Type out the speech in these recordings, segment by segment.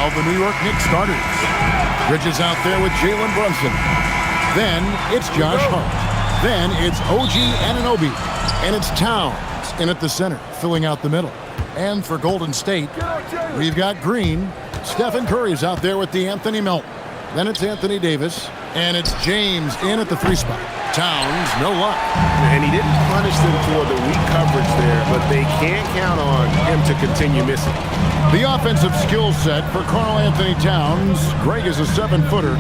Of the New York Knicks starters. Bridges out there with Jalen Brunson. Then it's Josh Hart. Then it's OG Anunoby. And it's Towns in at the center, filling out the middle. And for Golden State, we've got Green. Stephen Curry's out there with Anthony Melton. Then it's Anthony Davis. And it's James in at the 3 spot. Towns, no luck. And he didn't punish them for the weak coverage there, but they can't count on him to continue missing. The offensive skill set for Karl Anthony Towns, Greg is a 7-footer,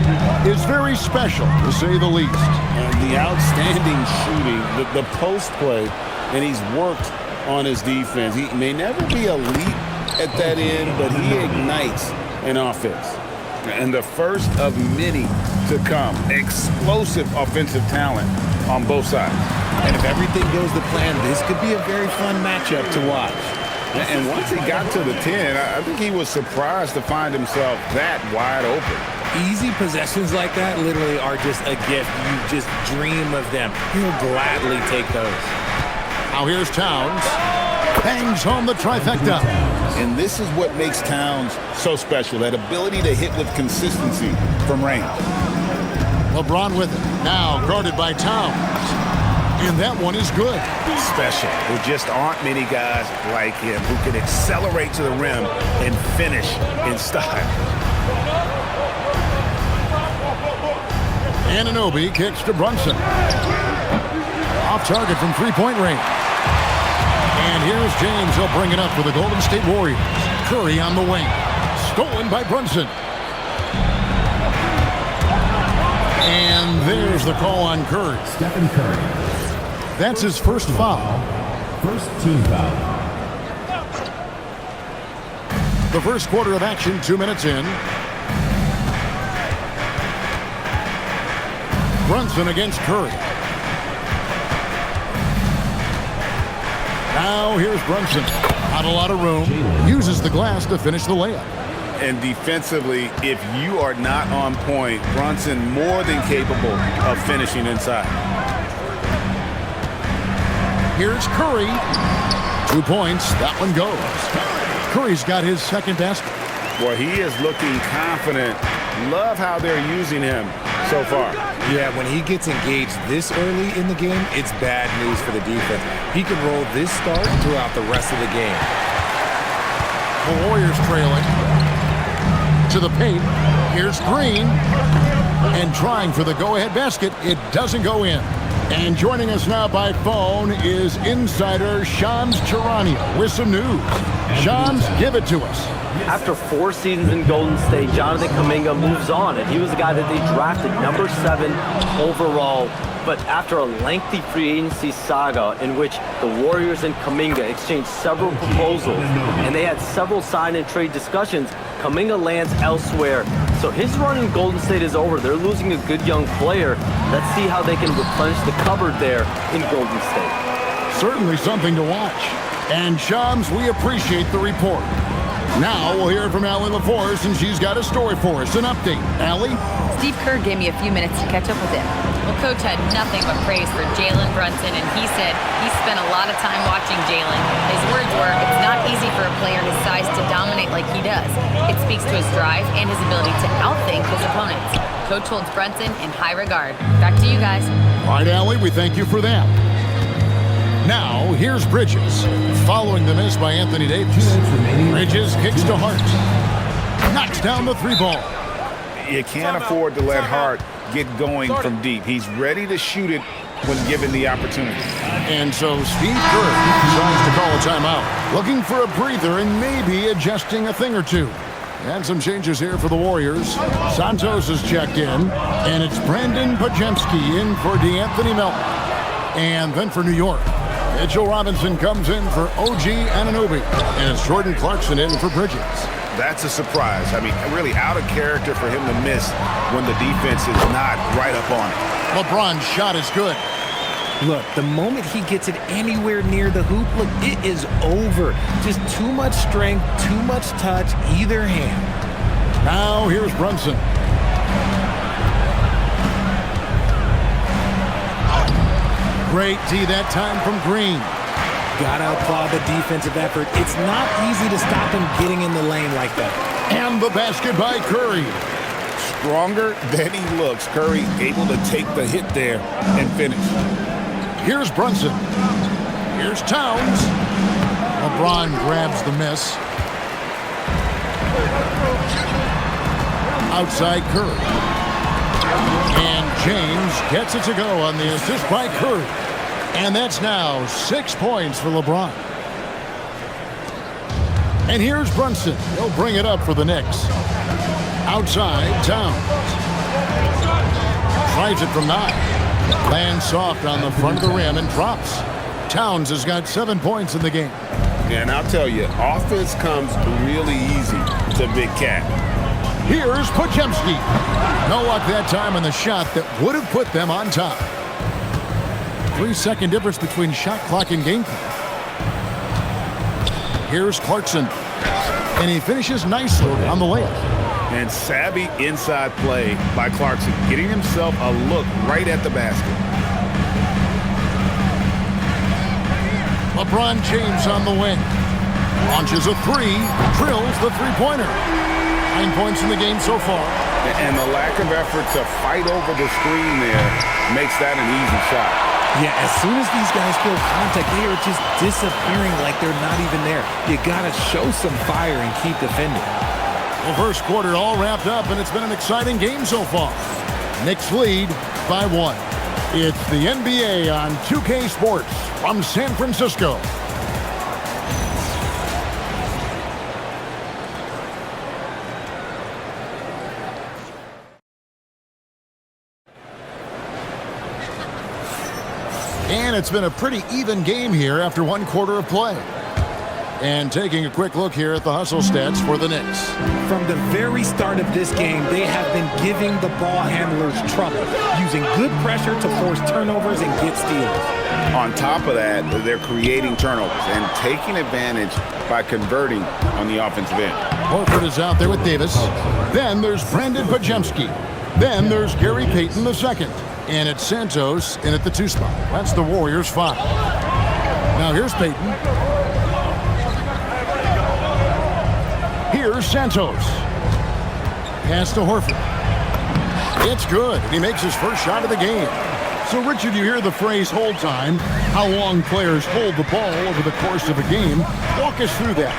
is very special, to say the least. And the outstanding shooting, the post play, and he's worked on his defense. He may never be elite at that end, but he ignites an offense. And the first of many to come. Explosive offensive talent on both sides. And if everything goes to plan, this could be a very fun matchup to watch. And once he got to the 10, I think he was surprised to find himself that wide open. Easy possessions like that literally are just a gift. You just dream of them. He'll gladly take those. Now here's Towns. Bangs home the trifecta. And this is what makes Towns so special, that ability to hit with consistency from range. LeBron with it. Now guarded by Towns. And that one is good. Special. There just aren't many guys like him who can accelerate to the rim and finish in style. Anunoby kicks to Brunson. Off target from three-point range. And here's James. He'll bring it up for the Golden State Warriors. Curry on the wing. Stolen by Brunson. And there's the call on Curry. Stephen Curry. That's his first foul. First team foul. The first quarter of action, 2 minutes in. Brunson against Curry. Now here's Brunson. Not a lot of room. Uses the glass to finish the layup. And defensively, if you are not on point, Brunson more than capable of finishing inside. Here's Curry. 2 points. That one goes. Curry's got his second basket. Well, he is looking confident. Love how they're using him so far. Yeah, when he gets engaged this early in the game, it's bad news for the defense. He can roll this start throughout the rest of the game. The Warriors trailing. To the paint. Here's Green. And trying for the go-ahead basket. It doesn't go in. And joining us now by phone is insider Shams Charania with some news. Shams, give it to us. After 4 seasons in Golden State, Jonathan Kuminga moves on, and he was the guy that they drafted number 7 overall. But after a lengthy free agency saga in which the Warriors and Kuminga exchanged several proposals, and they had several sign and trade discussions, Kuminga lands elsewhere. So his run in Golden State is over. They're losing a good young player. Let's see how they can replenish the cupboard there in Golden State. Certainly something to watch. And Shams, we appreciate the report. Now we'll hear from Allie LaForce, and she's got a story for us. An update. Allie? Steve Kerr gave me a few minutes to catch up with him. Well, Coach had nothing but praise for Jalen Brunson, and he said he spent a lot of time watching Jalen. His words were, it's not easy for a player his size to dominate like he does. It speaks to his drive and his ability to outthink his opponents. Coach holds Brunson in high regard. Back to you guys. All right, Allie, we thank you for that. Now, here's Bridges. Following the miss by Anthony Davis. Bridges kicks to Hart. Knocks down the 3 ball. You can't afford to let Hart get going from deep. He's ready to shoot it when given the opportunity. And so Steve Kerr decides to call a timeout. Looking for a breather and maybe adjusting a thing or two. And some changes here for the Warriors. Santos has checked in. And it's Brandon Podziemski in for DeAnthony Melton. And then for New York, Mitchell Robinson comes in for OG Anunoby. And it's Jordan Clarkson in for Bridges. That's a surprise. I mean, really out of character for him to miss when the defense is not right up on it. LeBron's shot is good. Look, the moment he gets it anywhere near the hoop, look, it is over. Just too much strength, too much touch, either hand. Now here's Brunson. Great D that time from Green. Gotta applaud the defensive effort. It's not easy to stop him getting in the lane like that. And the basket by Curry. Stronger than he looks. Curry able to take the hit there and finish. Here's Brunson. Here's Towns. LeBron grabs the miss. Outside Curry. And James gets it to go on the assist by Curry. And that's now 6 points for LeBron. And here's Brunson. He'll bring it up for the Knicks. Outside, Towns. Tries it from 9. Lands soft on the front of the rim and drops. Towns has got 7 points in the game. Yeah, and I'll tell you, offense comes really easy to Big Cat. Here's Podziemski. No luck that time on the shot that would have put them on top. 3-second difference between shot clock and game clock. Here's Clarkson. And he finishes nicely on the layup. And savvy inside play by Clarkson, getting himself a look right at the basket. LeBron James on the wing. Launches a 3, drills the three-pointer. 9 points in the game so far. And the lack of effort to fight over the screen there makes that an easy shot. Yeah, as soon as these guys feel contact, they are just disappearing like they're not even there. You got to show some fire and keep defending. The first quarter all wrapped up, and it's been an exciting game so far. Knicks lead by 1. It's the NBA on 2K Sports from San Francisco. And it's been a pretty even game here after 1 quarter of play. And taking a quick look here at the hustle stats for the Knicks. From the very start of this game, they have been giving the ball handlers trouble, using good pressure to force turnovers and get steals. On top of that, they're creating turnovers and taking advantage by converting on the offensive end. Horford is out there with Davis. Then there's Brandon Podziemski. Then there's Gary Payton II. And it's Santos in at the 2 spot. That's the Warriors' 5. Now here's Payton. Here's Santos. Pass to Horford. It's good. He makes his first shot of the game. So, Richard, you hear the phrase hold time, how long players hold the ball over the course of a game. Walk us through that.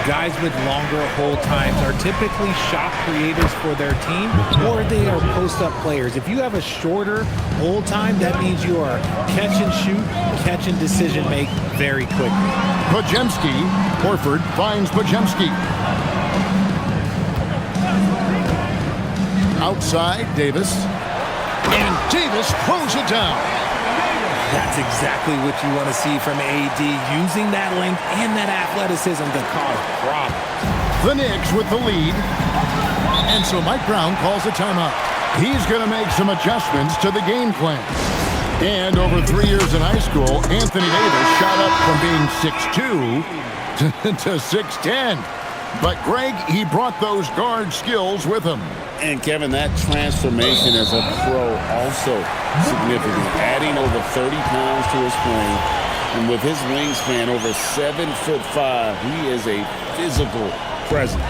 Guys with longer hold times are typically shot creators for their team, or they are post-up players. If you have a shorter hold time, that means you are catch and shoot, catch and decision make very quickly. Podziemski. Horford finds Podziemski. Outside, Davis. And Davis throws it down. That's exactly what you want to see from AD, using that length and that athleticism to cause problems. The Knicks with the lead. And so Mike Brown calls a timeout. He's going to make some adjustments to the game plan. And over 3 years in high school, Anthony Davis shot up from being 6'2" to 6'10". But, Greg, he brought those guard skills with him. And, Kevin, that transformation as a pro also significant, adding over 30 pounds to his frame. And with his wingspan over 7'5", he is a physical presence.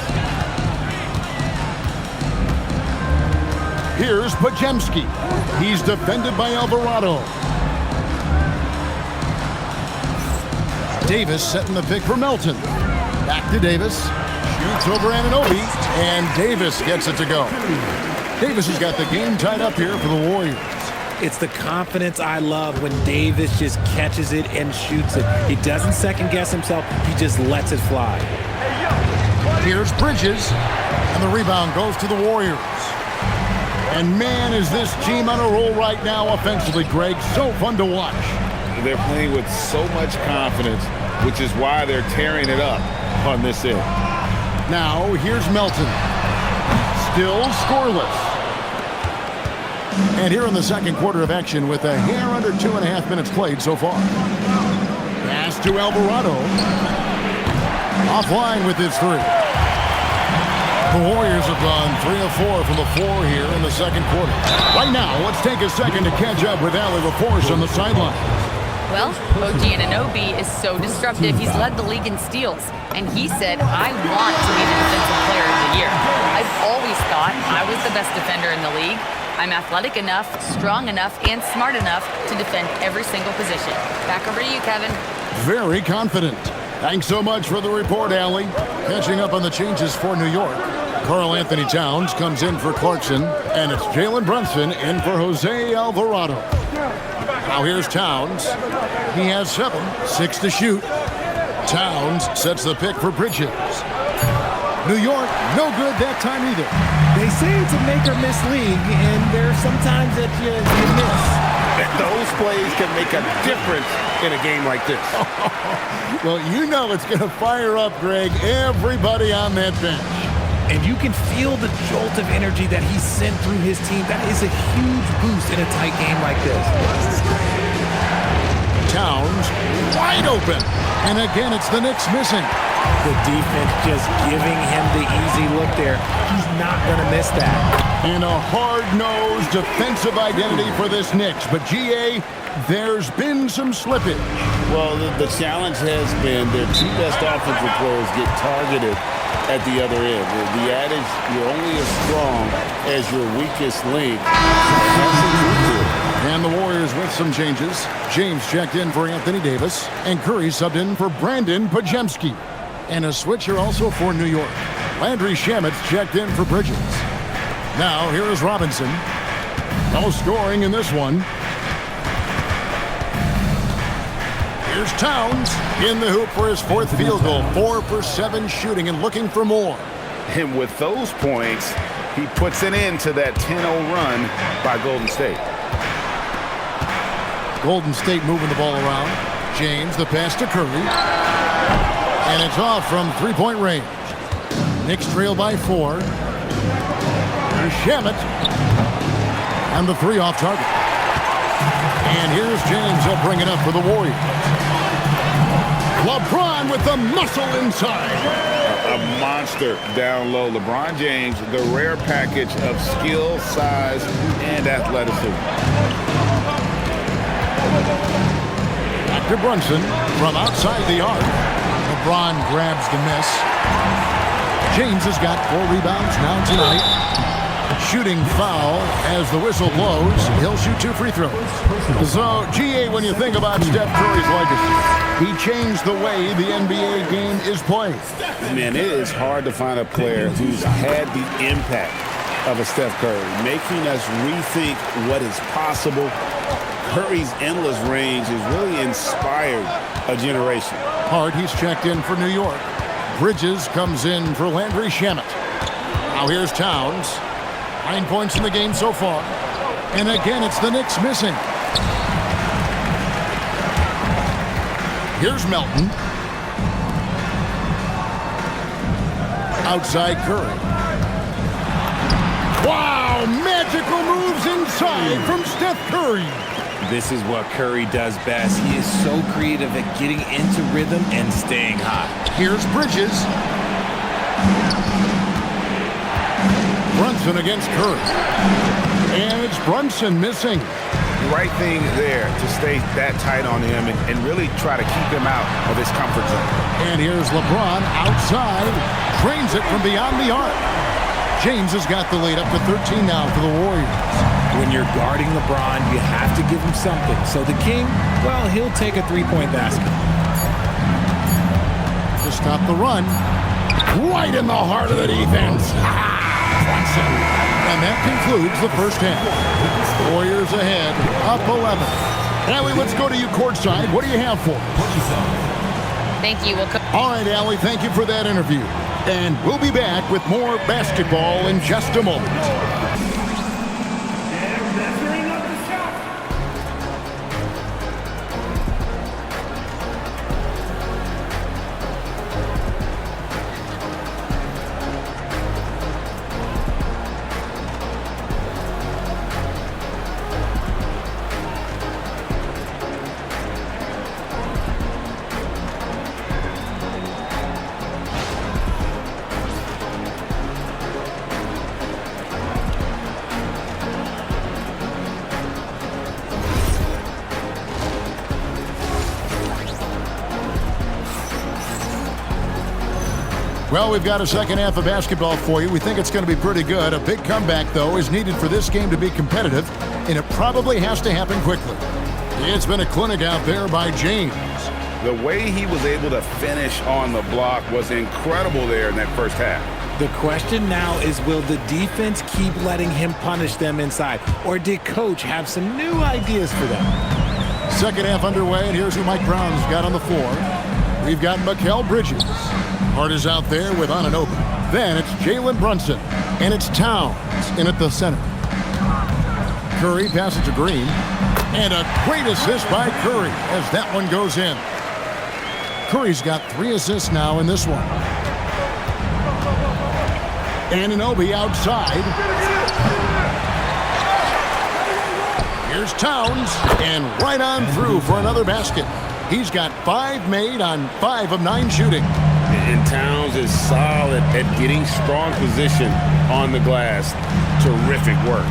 Here's Podziemski. He's defended by Alvarado. Davis setting the pick for Melton. Back to Davis. Shoots over Anunoby, and Davis gets it to go. Davis has got the game tied up here for the Warriors. It's the confidence I love when Davis just catches it and shoots it. He doesn't second-guess himself. He just lets it fly. Here's Bridges, and the rebound goes to the Warriors. And, man, is this team on a roll right now offensively, Greg. So fun to watch. They're playing with so much confidence, which is why they're tearing it up on this end. Now, here's Melton. Still scoreless. And here in the second quarter of action with a hair under 2.5 minutes played so far. Pass to Alvarado. Offline with his 3. The Warriors have gone 3 of 4 from the floor here in the second quarter. Right now, let's take a second to catch up with Allie LaForce on the sideline. Well, OG Anunoby is so disruptive. He's led the league in steals. And he said, I want to be the defensive player of the year. best defender in the league. I'm athletic enough, strong enough, and smart enough to defend every single position. Back over to you, Kevin. Very confident. Thanks so much for the report, Allie. Catching up on the changes for New York. Karl Anthony Towns comes in for Clarkson, and it's Jalen Brunson in for Jose Alvarado. Now here's Towns. He has 7, 6 to shoot. Towns sets the pick for Bridges. New York, no good that time either. They say it's a make or miss league, and there's sometimes that you miss. Those plays can make a difference in a game like this. Well, you know it's going to fire up, Greg, everybody on that bench. And you can feel the jolt of energy that he sent through his team. That is a huge boost in a tight game like this. Towns wide open. And again, it's the Knicks missing. The defense just giving him the easy look there. He's not going to miss that. And a hard-nosed defensive identity for this Knicks. But, GA, there's been some slippage. Well, the challenge has been their 2 best offensive players get targeted at the other end. The adage, you're only as strong as your weakest link. That's a truth to it. And the Warriors with some changes. James checked in for Anthony Davis, and Curry subbed in for Brandon Pajemski. And a switcher also for New York. Landry Shamet checked in for Bridges. Now, here is Robinson. No scoring in this one. Here's Towns in the hoop for his 4th field goal. 4 for 7 shooting and looking for more. And with those points, he puts an end to that 10-0 run by Golden State. Golden State moving the ball around. James, the pass to Curry. And it's off from 3-point range. Knicks trail by 4. Here's Shamet. And the 3 off target. And here's James. He'll bring it up for the Warriors. LeBron with the muscle inside. A monster down low. LeBron James, the rare package of skill, size, and athleticism. Back to Brunson from outside the arc. LeBron grabs the miss. James has got 4 rebounds now tonight. Shooting foul as the whistle blows. He'll shoot 2 free throws. So, GA, when you think about Steph Curry's legacy, he changed the way the NBA game is played. Man, it is hard to find a player who's had the impact of a Steph Curry, making us rethink what is possible. Curry's endless range has really inspired a generation. Hart, he's checked in for New York. Bridges comes in for Landry Shamet. Now here's Towns. 9 points in the game so far. And again, it's the Knicks missing. Here's Melton. Outside Curry. Wow, magical moves inside from Steph Curry. This is what Curry does best. He is so creative at getting into rhythm and staying hot. Here's Bridges. Brunson against Curry. And it's Brunson missing. The right thing there to stay that tight on him and really try to keep him out of his comfort zone. And here's LeBron outside. Drains it from beyond the arc. James has got the lead up to 13 now for the Warriors. When you're guarding LeBron, you have to give him something. So the King, well, he'll take a 3-point basket. To stop the run. Right in the heart of the defense. And that concludes the first half. Warriors ahead, up 11. Allie, let's go to you courtside. What do you have for us? Thank you. All right, Allie, thank you for that interview. And we'll be back with more basketball in just a moment. Well, we've got a second half of basketball for you. We think it's going to be pretty good. A big comeback, though, is needed for this game to be competitive, and it probably has to happen quickly. It's been a clinic out there by James. The way he was able to finish on the block was incredible there in that first half. The question now is, will the defense keep letting him punish them inside, or did Coach have some new ideas for them? Second half underway, and here's who Mike Brown's got on the floor. We've got Mikal Bridges. Hart is out there with Anunoby. Then it's Jalen Brunson, and it's Towns in at the center. Curry passes to Green, and a great assist by Curry as that one goes in. Curry's got 3 assists now in this one. Anunoby outside. Here's Towns, and right on through for another basket. He's got 5 made on 5 of 9 shooting. And Towns is solid at getting strong position on the glass. Terrific work.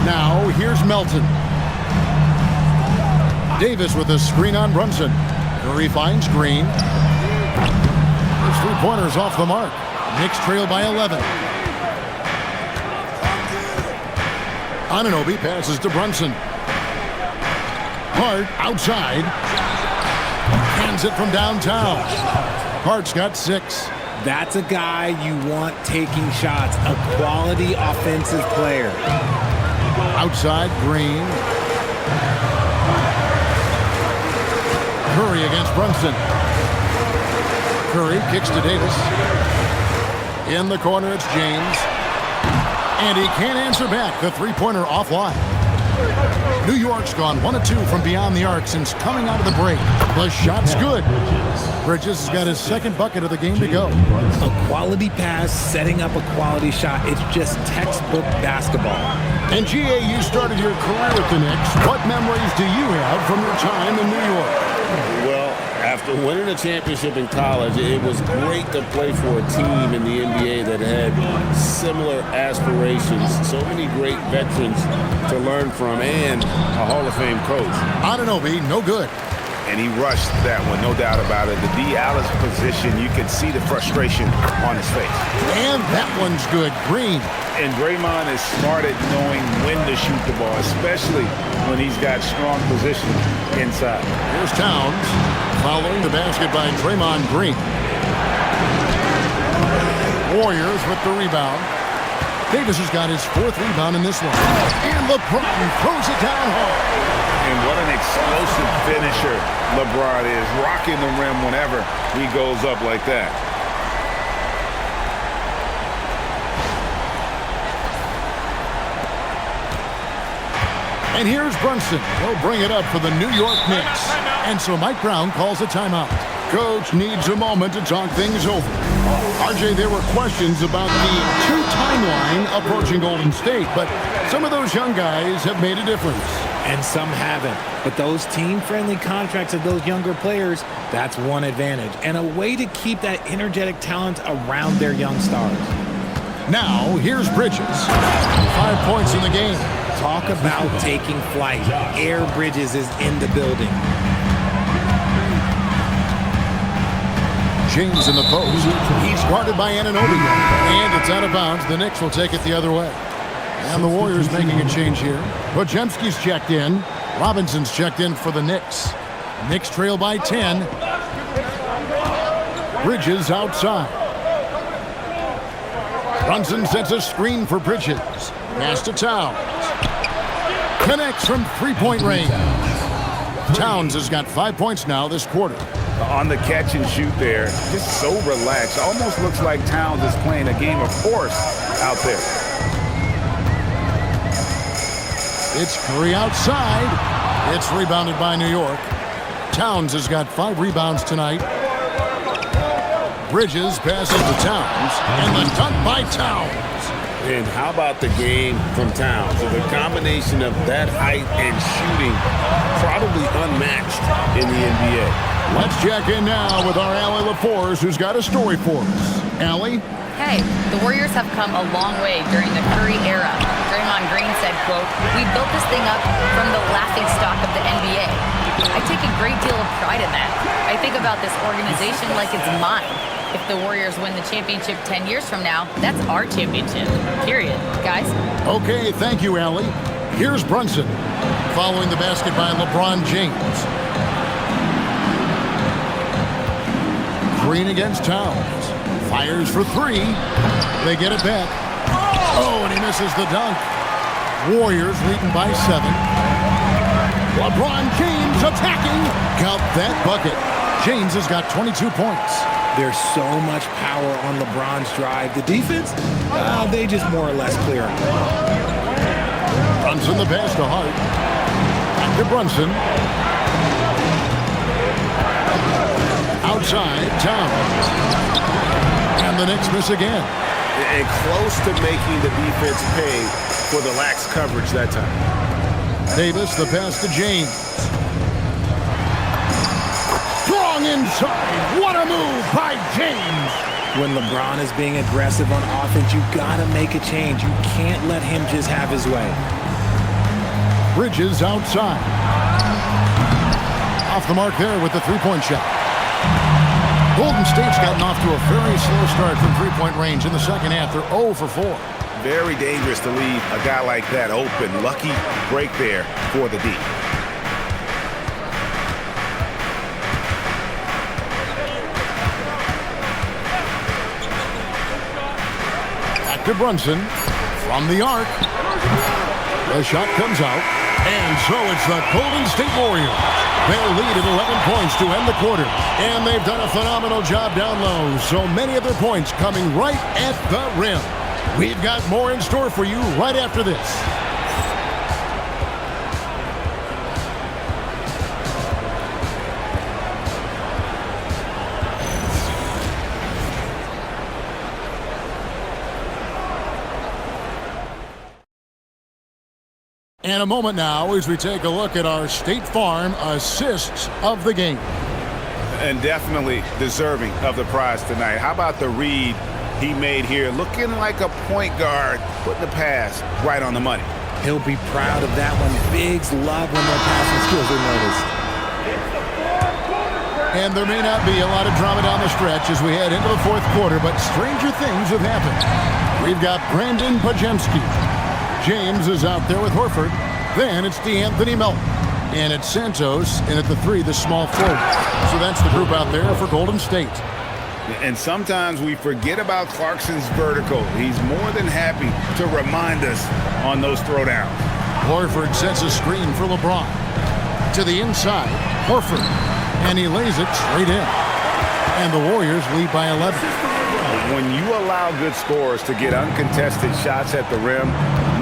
Now, here's Melton. Davis with a screen on Brunson. Curry finds Green. His 3-pointers off the mark. Knicks trail by 11. Anunoby passes to Brunson. Hart outside. Hands it from downtown. Hart's got 6. That's a guy you want taking shots, a quality offensive player. Outside, Green. Curry against Brunson. Curry kicks to Davis. In the corner, it's James. And he can't answer back. The 3-pointer offline. New York's gone 1 of 2 from beyond the arc since coming out of the break. The shot's good. Bridges has got his second bucket of the game to go. A quality pass, setting up a quality shot. It's just textbook basketball. And GA, you started your career with the Knicks. What memories do you have from your time in New York? Well, after winning a championship in college, it was great to play for a team in the NBA that had similar aspirations. So many great veterans to learn from, and a Hall of Fame coach. Anunoby, no good. And he rushed that one, no doubt about it. The D. Alice position, you can see the frustration on his face. And that one's good. Green. And Draymond is smart at knowing when to shoot the ball, especially when he's got strong position inside. Here's Towns following the basket by Draymond Green. Warriors with the rebound. Davis has got his 4th rebound in this one. And LeBron throws it down hard. And what an explosive finisher LeBron is, rocking the rim whenever he goes up like that. And here's Brunson. He'll bring it up for the New York Knicks. And so Mike Brown calls a timeout. Coach needs a moment to talk things over. RJ, there were questions about the 2 timeline approaching Golden State, but some of those young guys have made a difference. And some haven't. But those team-friendly contracts of those younger players, that's one advantage. And a way to keep that energetic talent around their young stars. Now, here's Bridges. 5 points in the game. Talk about taking flight. Air Bridges is in the building. James in the post. He's guarded by Anunoby. And it's out of bounds. The Knicks will take it the other way. And the Warriors making a change here. Podziemski's checked in. Robinson's checked in for the Knicks. Knicks trail by 10. Bridges outside. Brunson sets a screen for Bridges. Pass to Towns. Connects from 3-point range. Towns has got 5 points now this quarter. On the catch and shoot there, just so relaxed. Almost looks like Towns is playing a game of force out there. It's Curry outside. It's rebounded by New York. Towns has got 5 rebounds tonight. Bridges passes to Towns. And the dunk by Towns. And how about the game from Towns? So the combination of that height and shooting, probably unmatched in the NBA. Let's check in now with our Allie LaForce, who's got a story for us. Allie? Hey, the Warriors have come a long way during the Curry era. Draymond Green said, quote, "We built this thing up from the laughingstock of the NBA. I take a great deal of pride in that. I think about this organization like it's mine. If the Warriors win the championship 10 years from now, that's our championship, period. Guys? Okay, thank you, Allie. Here's Brunson, following the basket by LeBron James. Green against Towns. Fires for three. They get it back. Oh, and he misses the dunk. Warriors leading by 7. LeBron James attacking. Count that bucket. James has got 22 points. There's so much power on LeBron's drive. The defense, they just more or less clear him. Brunson the pass to Hart. Back to Brunson. Outside, Towns. And the Knicks miss again. And close to making the defense pay for the lax coverage that time. Davis, the pass to James. Strong inside. What a move by James. When LeBron is being aggressive on offense, you got to make a change. You can't let him just have his way. Bridges outside. Off the mark there with the three-point shot. Golden State's gotten off to a very slow start from three-point range in the second half. They're 0 for 4. Very dangerous to leave a guy like that open. Lucky break there for the D. Back to Brunson from the arc. The shot comes out. And so it's the Golden State Warriors. They'll lead at 11 points to end the quarter. And they've done a phenomenal job down low. So many of their points coming right at the rim. We've got more in store for you right after this. And a moment now as we take a look at our State Farm assists of the game. And definitely deserving of the prize tonight. How about the read he made here? Looking like a point guard, putting the pass right on the money. He'll be proud of that one. Bigs love when their passing skills are noticed. And there may not be a lot of drama down the stretch as we head into the fourth quarter, but stranger things have happened. We've got Brandon Pajemski. James is out there with Horford. Then it's DeAnthony Melton. And it's Santos, and at the 3, the small forward. So that's the group out there for Golden State. And sometimes we forget about Clarkson's vertical. He's more than happy to remind us on those throwdowns. Horford sets a screen for LeBron. To the inside, Horford. And he lays it straight in. And the Warriors lead by 11. When you allow good scorers to get uncontested shots at the rim,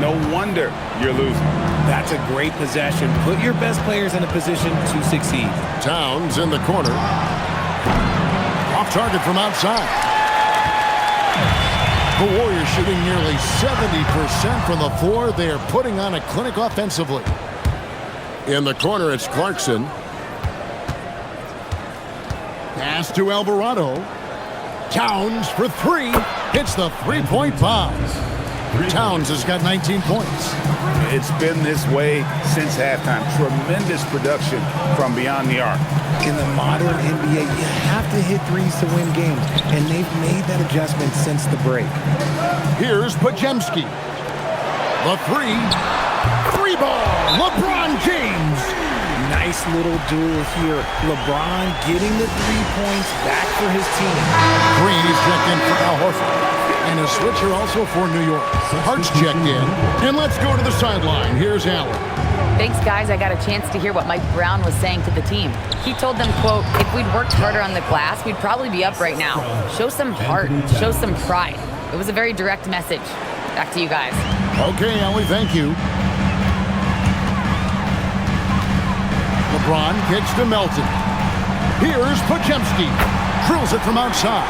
no wonder you're losing. That's a great possession. Put your best players in a position to succeed. Towns in the corner. Off target from outside. The Warriors shooting nearly 70% from the floor. They are putting on a clinic offensively. In the corner, it's Clarkson. Pass to Alvarado. Towns for 3. Hits the three-point bomb. Towns has got 19 points. It's been this way since halftime. Tremendous production from beyond the arc. In the modern NBA, you have to hit threes to win games, and they've made that adjustment since the break. Here's Pajemski. The 3 ball. LeBron James. Nice little duel here. LeBron getting the 3 points back for his team. Green is checked in for Al Horford. And a switcher also for New York. Hart's checked in. And let's go to the sideline. Here's Allen. Thanks, guys. I got a chance to hear what Mike Brown was saying to the team. He told them, quote, if we'd worked harder on the glass, we'd probably be up right now. Show some heart. Show some pride. It was a very direct message. Back to you guys. Okay, Allie, thank you. LeBron kicks to Melton. Here's Pajemski. Drills it from outside.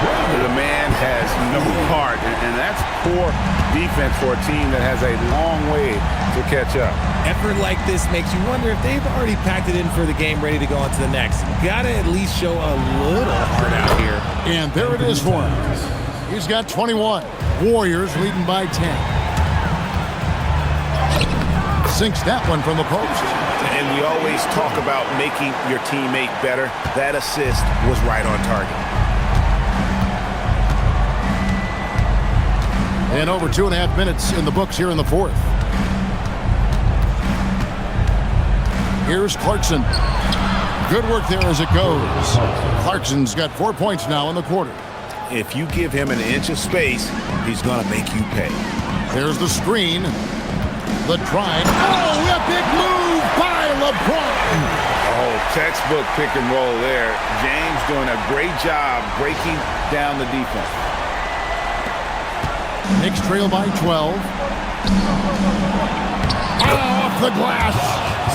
The man has no heart, and that's poor defense for a team that has a long way to catch up. Effort like this makes you wonder if they've already packed it in for the game, ready to go on to the next. Gotta at least show a little heart out here. And there it is for him. He's got 21. Warriors leading by 10. Sinks that one from the post. And we always talk about making your teammate better. That assist was right on target. And over 2.5 minutes in the books here in the fourth. Here's Clarkson. Good work there as it goes. Clarkson's got 4 points now in the quarter. If you give him an inch of space, he's going to make you pay. There's the screen. The drive. Oh, a big move by LeBron. Oh, textbook pick and roll there. James doing a great job breaking down the defense. Knicks trail by 12. Off the glass.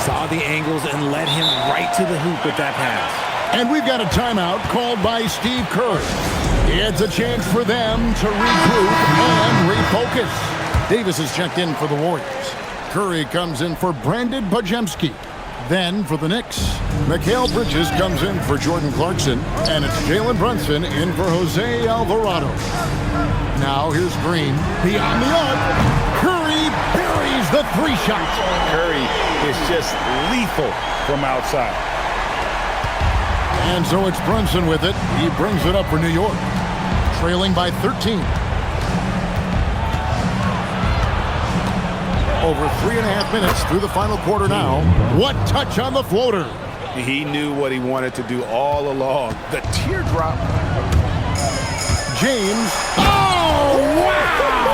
Saw the angles and led him right to the hoop with that pass. And we've got a timeout called by Steve Kerr. It's a chance for them to regroup and refocus. Davis has checked in for the Warriors. Curry comes in for Brandon Bajemski. Then for the Knicks, Mikal Bridges comes in for Jordan Clarkson, and it's Jalen Brunson in for Jose Alvarado. Now here's Green. Beyond the arc, Curry buries the three shot. Curry is just lethal from outside. And so it's Brunson with it. He brings it up for New York, trailing by 13. Over 3.5 minutes through the final quarter now. What touch on the floater. He knew what he wanted to do all along. The teardrop. James. Oh, wow!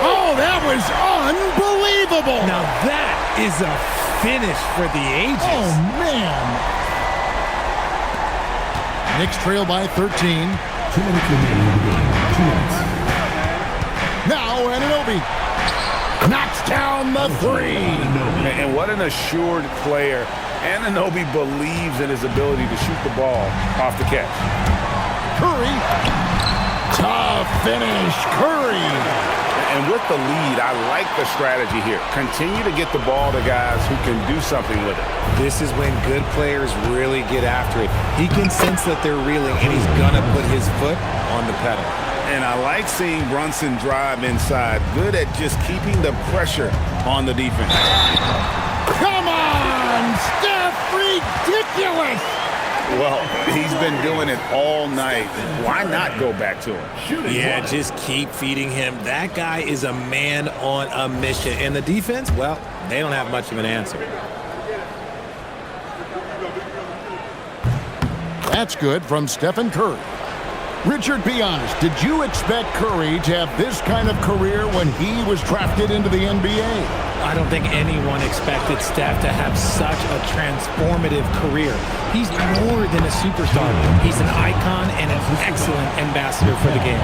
Oh, that was unbelievable. Now that is a finish for the ages. Oh, man. Knicks trail by 13. 2 minutes remaining in the game. 2 minutes. Now Anunoby knocks down the three. And what an assured player. Anunoby believes in his ability to shoot the ball off the catch. Curry. Tough finish. Curry. And with the lead, I like the strategy here. Continue to get the ball to guys who can do something with it. This is when good players really get after it. He can sense that they're reeling, and he's going to put his foot on the pedal. And I like seeing Brunson drive inside. Good at just keeping the pressure on the defense. Come on, Steph. Ridiculous. Well, he's been doing it all night. Why not go back to him? Yeah, just keep feeding him. That guy is a man on a mission. And the defense, well, they don't have much of an answer. That's good from Stephen Curry. Richard, be honest, did you expect Curry to have this kind of career when he was drafted into the NBA? I don't think anyone expected Steph to have such a transformative career. He's more than a superstar. He's an icon and an excellent ambassador for the game.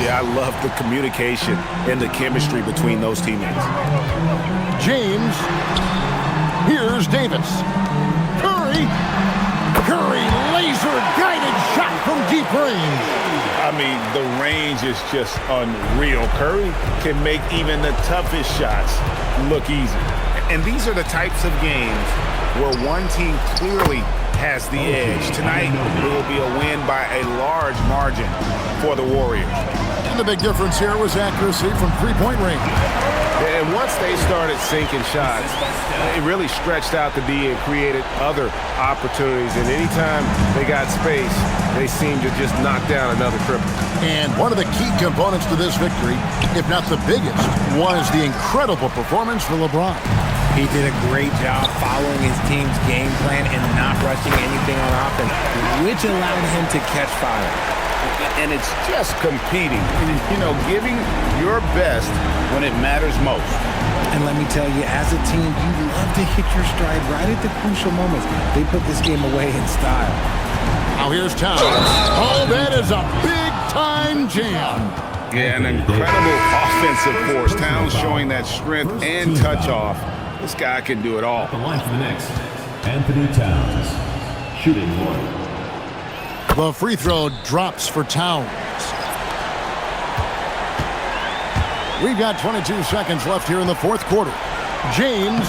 Yeah, I love the communication and the chemistry between those teammates. James. Here's Davis. Curry. Curry, laser-guided shot from deep range. I mean, the range is just unreal. Curry can make even the toughest shots look easy. And these are the types of games where one team clearly has the edge. Tonight, it will be a win by a large margin for the Warriors. And the big difference here was accuracy from three-point range. And once they started sinking shots, it really stretched out the D and created other opportunities. And anytime they got space, they seemed to just knock down another triple. And one of the key components to this victory, if not the biggest, was the incredible performance for LeBron. He did a great job following his team's game plan and not rushing anything on offense, which allowed him to catch fire. And it's just competing, you know, giving your best when it matters most. And let me tell you, as a team, you love to hit your stride right at the crucial moments. They put this game away in style. Now here's Towns. Oh, that is a big-time jam. Yeah, an incredible offensive force. Towns showing that strength and touch off. This guy can do it all. The line for the next, Anthony Towns, shooting one. The free throw drops for Towns. We've got 22 seconds left here in the fourth quarter. James,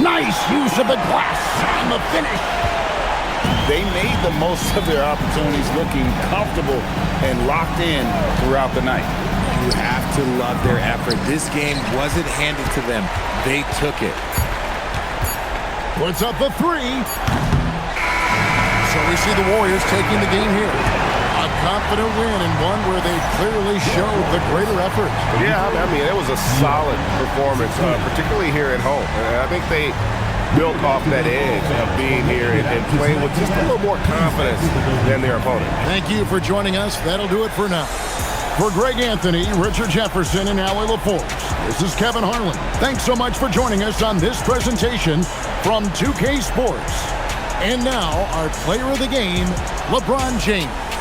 nice use of the glass on the finish. They made the most of their opportunities, looking comfortable and locked in throughout the night. You have to love their effort. This game wasn't handed to them. They took it. Puts up the three. So we see the Warriors taking the game here. A confident win and one where they clearly showed the greater effort. Yeah, I mean, it was a solid performance, particularly here at home. And I think they built off that edge of being here and playing with just a little more confidence than their opponent. Thank you for joining us. That'll do it for now. For Greg Anthony, Richard Jefferson, and Allie LaForce, this is Kevin Harlan. Thanks so much for joining us on this presentation from 2K Sports. And now, our player of the game, LeBron James.